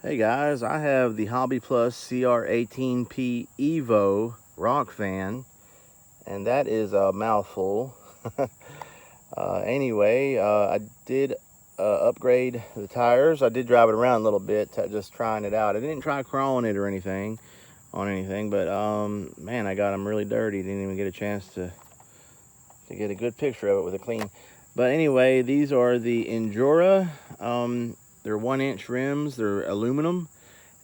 Hey guys, I have the HobbyPlus CR18P Evo rock van, and that is a mouthful. I did upgrade the tires. I did drive it around a little bit, just trying it out. I didn't try crawling it or anything, but man, I got them really dirty. Didn't even get a chance to get a good picture of it with a clean. But anyway, these are the Injora. They're 1-inch rims. They're aluminum.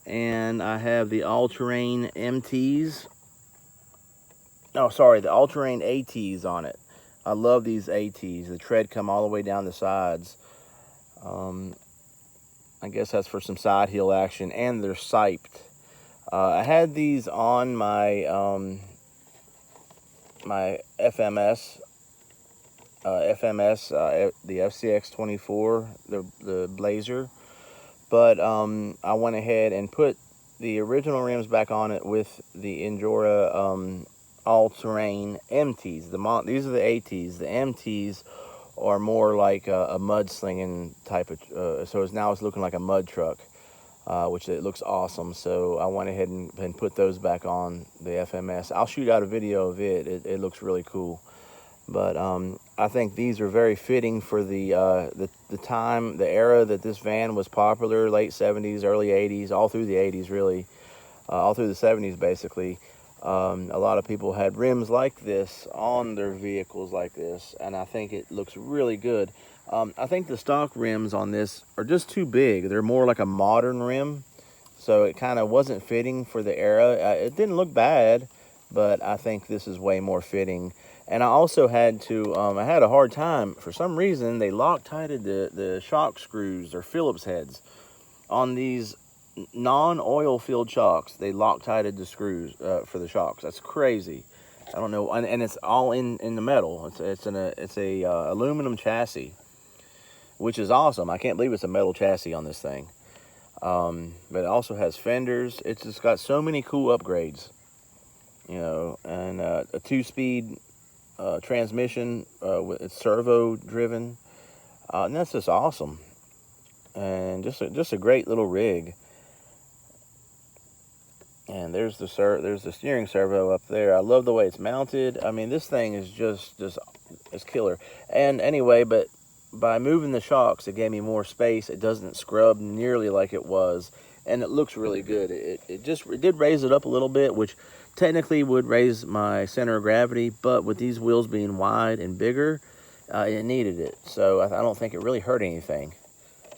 And I have the all-terrain MTs. No, sorry, the all-terrain ATs on it. I love these ATs. The tread come all the way down the sides. I guess that's for some side heel action, and they're siped. I had these on my my FMS, the FCX24, the Blazer. But I went ahead and put the original rims back on it with the Injora all-terrain MTs. These are the ATs. The MTs are more like a mudslinging type of, so now it's looking like a mud truck, which it looks awesome. So I went ahead and put those back on the FMS. I'll shoot out a video of it. It looks really cool. But I think these are very fitting for the time, the era that this van was popular, late 70s, early 80s, all through the 80s really, all through the 70s basically. A lot of people had rims like this on their vehicles like this, and I think it looks really good. I think the stock rims on this are just too big. They're more like a modern rim, so it kind of wasn't fitting for the era. It didn't look bad, but I think this is way more fitting. And I also had to, I had a hard time. For some reason, they Loctited the shock screws or Phillips heads on these non-oil filled shocks. They Loctited the screws for the shocks. That's crazy. I don't know, and it's all in the metal. It's a aluminum chassis, which is awesome. I can't believe it's a metal chassis on this thing. But it also has fenders. It's just got so many cool upgrades, you know, and a 2-speed transmission. It's servo driven, and that's just awesome. And just a great little rig. And there's the steering servo up there. I love the way it's mounted. I mean, this thing is just it's killer. And anyway, but by moving the shocks, it gave me more space. It doesn't scrub nearly like it was, and it looks really good. It did raise it up a little bit, which technically would raise my center of gravity, but with these wheels being wide and bigger, it needed it. So I don't think it really hurt anything.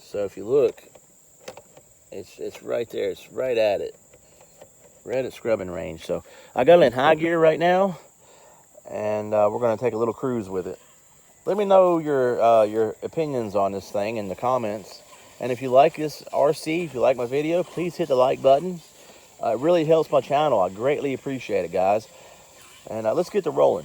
So if you look, it's right there. It's right at it. Right at scrubbing range. So I got it in high gear right now, and we're going to take a little cruise with it. Let me know your opinions on this thing in the comments. And if you like this RC, if you like my video, please hit the like button. It really helps my channel. I greatly appreciate it, guys. And let's get to rolling.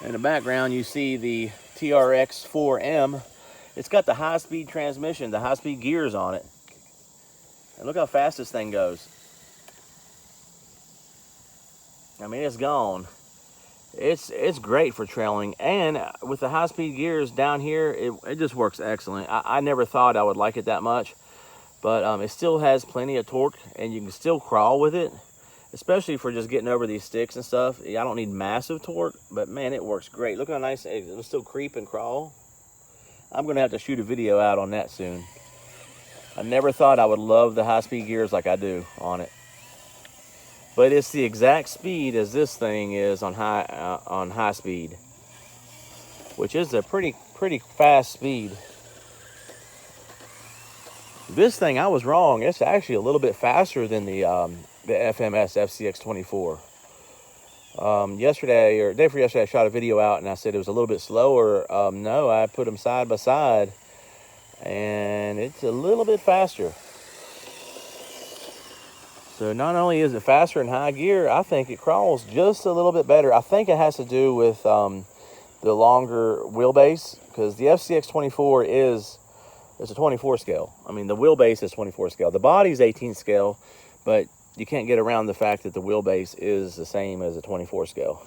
In the background, you see the TRX 4M. It's got the high-speed transmission, the high-speed gears on it. And look how fast this thing goes. I mean, it's gone. It's great for trailing, and with the high-speed gears down here, it just works excellent. I never thought I would like it that much, but it still has plenty of torque, and you can still crawl with it, especially for just getting over these sticks and stuff. I don't need massive torque, but man, it works great. Look how nice it'll still creep and crawl. I'm gonna have to shoot a video out on that soon. I never thought I would love the high-speed gears like I do on it. But it's the exact speed as this thing is on high speed, which is a pretty fast speed. This thing, I was wrong. It's actually a little bit faster than the FMS FCX24. Yesterday or day before yesterday, I shot a video out and I said it was a little bit slower. No, I put them side by side, and it's a little bit faster. So not only is it faster in high gear, I think it crawls just a little bit better. I think it has to do with the longer wheelbase, because the FCX24 it's a 24 scale. I mean, the wheelbase is 24 scale. The body's 18 scale, but you can't get around the fact that the wheelbase is the same as a 24 scale.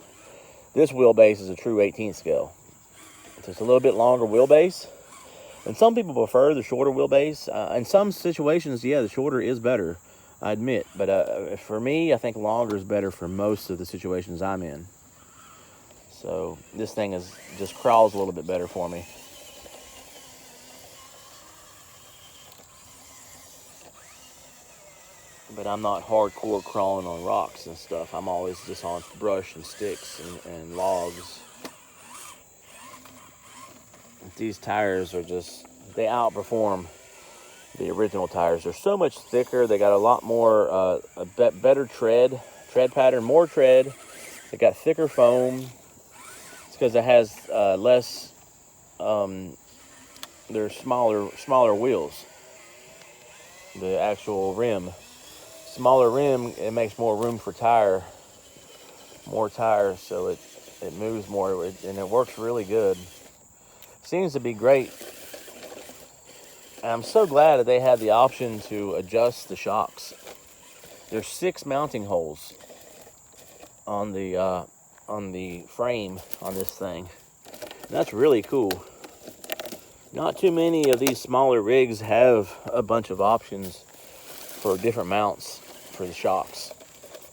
This wheelbase is a true 18th scale. So it's a little bit longer wheelbase. And some people prefer the shorter wheelbase. In some situations, yeah, the shorter is better, I admit. But for me, I think longer is better for most of the situations I'm in. So this thing just crawls a little bit better for me. But I'm not hardcore crawling on rocks and stuff. I'm always just on brush and sticks and logs. These tires are they outperform the original tires. They're so much thicker. They got a lot more, better tread pattern, more tread. They got thicker foam. It's because it has less, they're smaller wheels. The actual rim. Smaller rim, it makes more room for more tires, so it moves more, and it works really good. Seems to be great. And I'm so glad that they have the option to adjust the shocks. There's 6 mounting holes on the frame on this thing. And that's really cool. Not too many of these smaller rigs have a bunch of options for different mounts for the shocks.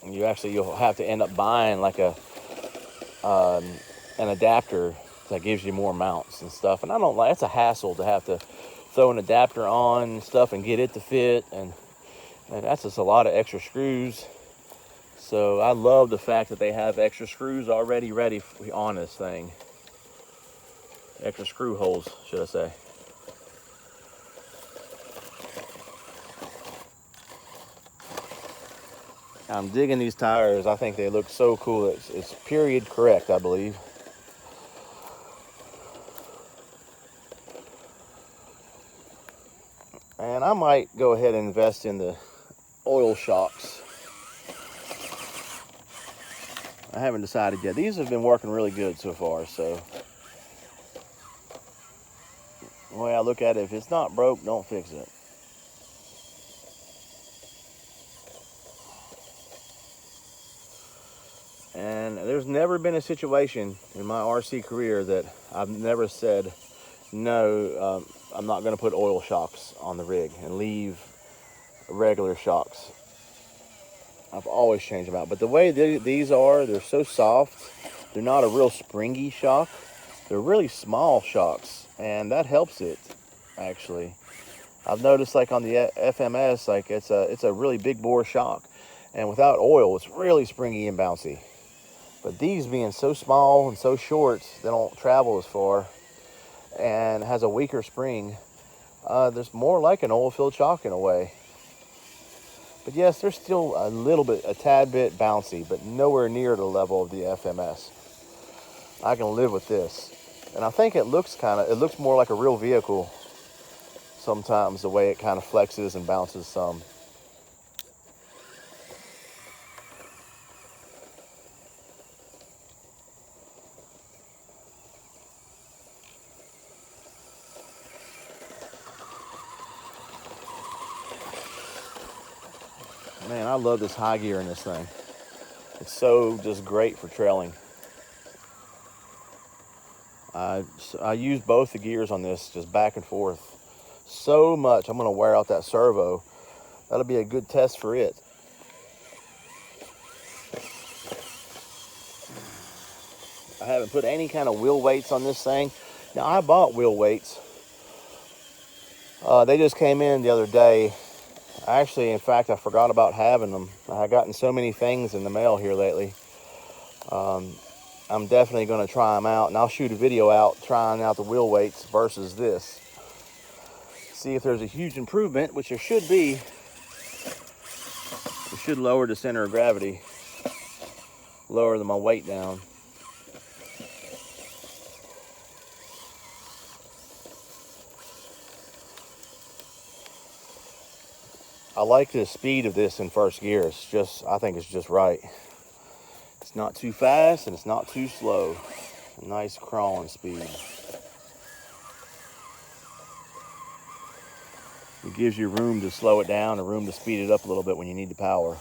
And you'll have to end up buying like an adapter that gives you more mounts and stuff. And I don't like, it's a hassle to have to throw an adapter on and stuff and get it to fit, and that's just a lot of extra screws. So I love the fact that they have extra screws already ready on this thing. Extra screw holes, should I say. I'm digging these tires. I think they look so cool. It's period correct, I believe. And I might go ahead and invest in the oil shocks. I haven't decided yet. These have been working really good so far, so the way I look at it, if it's not broke, don't fix it. And there's never been a situation in my RC career that I've never said, no, I'm not going to put oil shocks on the rig and leave regular shocks. I've always changed them out. But the way these are, they're so soft. They're not a real springy shock. They're really small shocks, and that helps it, actually. I've noticed, like on the FMS, like it's a really big bore shock, and without oil, it's really springy and bouncy. But these being so small and so short, they don't travel as far, and has a weaker spring. There's more like an oil-filled shock in a way. But yes, they're still a tad bit bouncy, but nowhere near the level of the FMS. I can live with this. And I think it looks more like a real vehicle sometimes, the way it kind of flexes and bounces some. Man, I love this high gear in this thing. It's so just great for trailing. I use both the gears on this just back and forth so much. I'm going to wear out that servo. That'll be a good test for it. I haven't put any kind of wheel weights on this thing. Now, I bought wheel weights. They just came in the other day. Actually, in fact, I forgot about having them. I've gotten so many things in the mail here lately. I'm definitely going to try them out, and I'll shoot a video out trying out the wheel weights versus this. See if there's a huge improvement, which there should be. It should lower the center of gravity, lower my weight down. I like the speed of this in first gear. I think it's just right. It's not too fast and it's not too slow. Nice crawling speed. It gives you room to slow it down and room to speed it up a little bit when you need the power.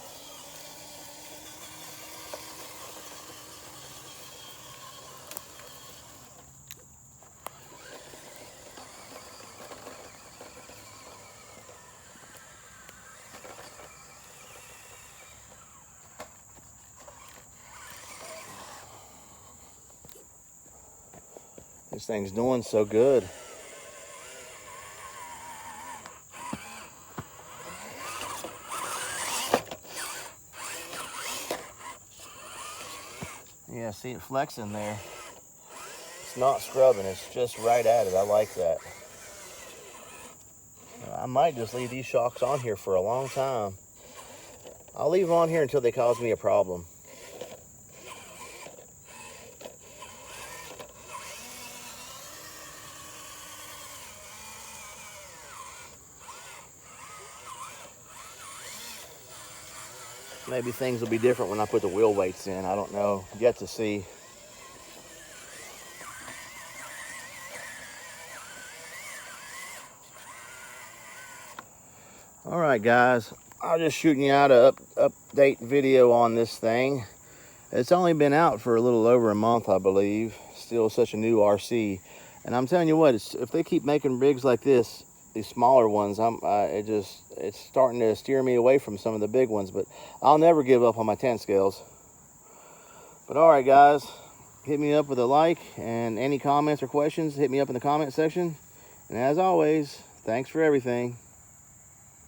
This thing's doing so good. Yeah, see it flexing there. It's not scrubbing, it's just right at it. I like that. I might just leave these shocks on here for a long time. I'll leave them on here until they cause me a problem. Maybe things will be different when I put the wheel weights in. I don't know. Yet to see. All right, guys. I'm just shooting you out a update video on this thing. It's only been out for a little over a month, I believe. Still such a new RC. And I'm telling you what, if they keep making rigs like this, these smaller ones, it's starting to steer me away from some of the big ones. But I'll never give up on my 10 scales. But all right, guys, hit me up with a like, and any comments or questions, hit me up in the comment section. And as always, thanks for everything.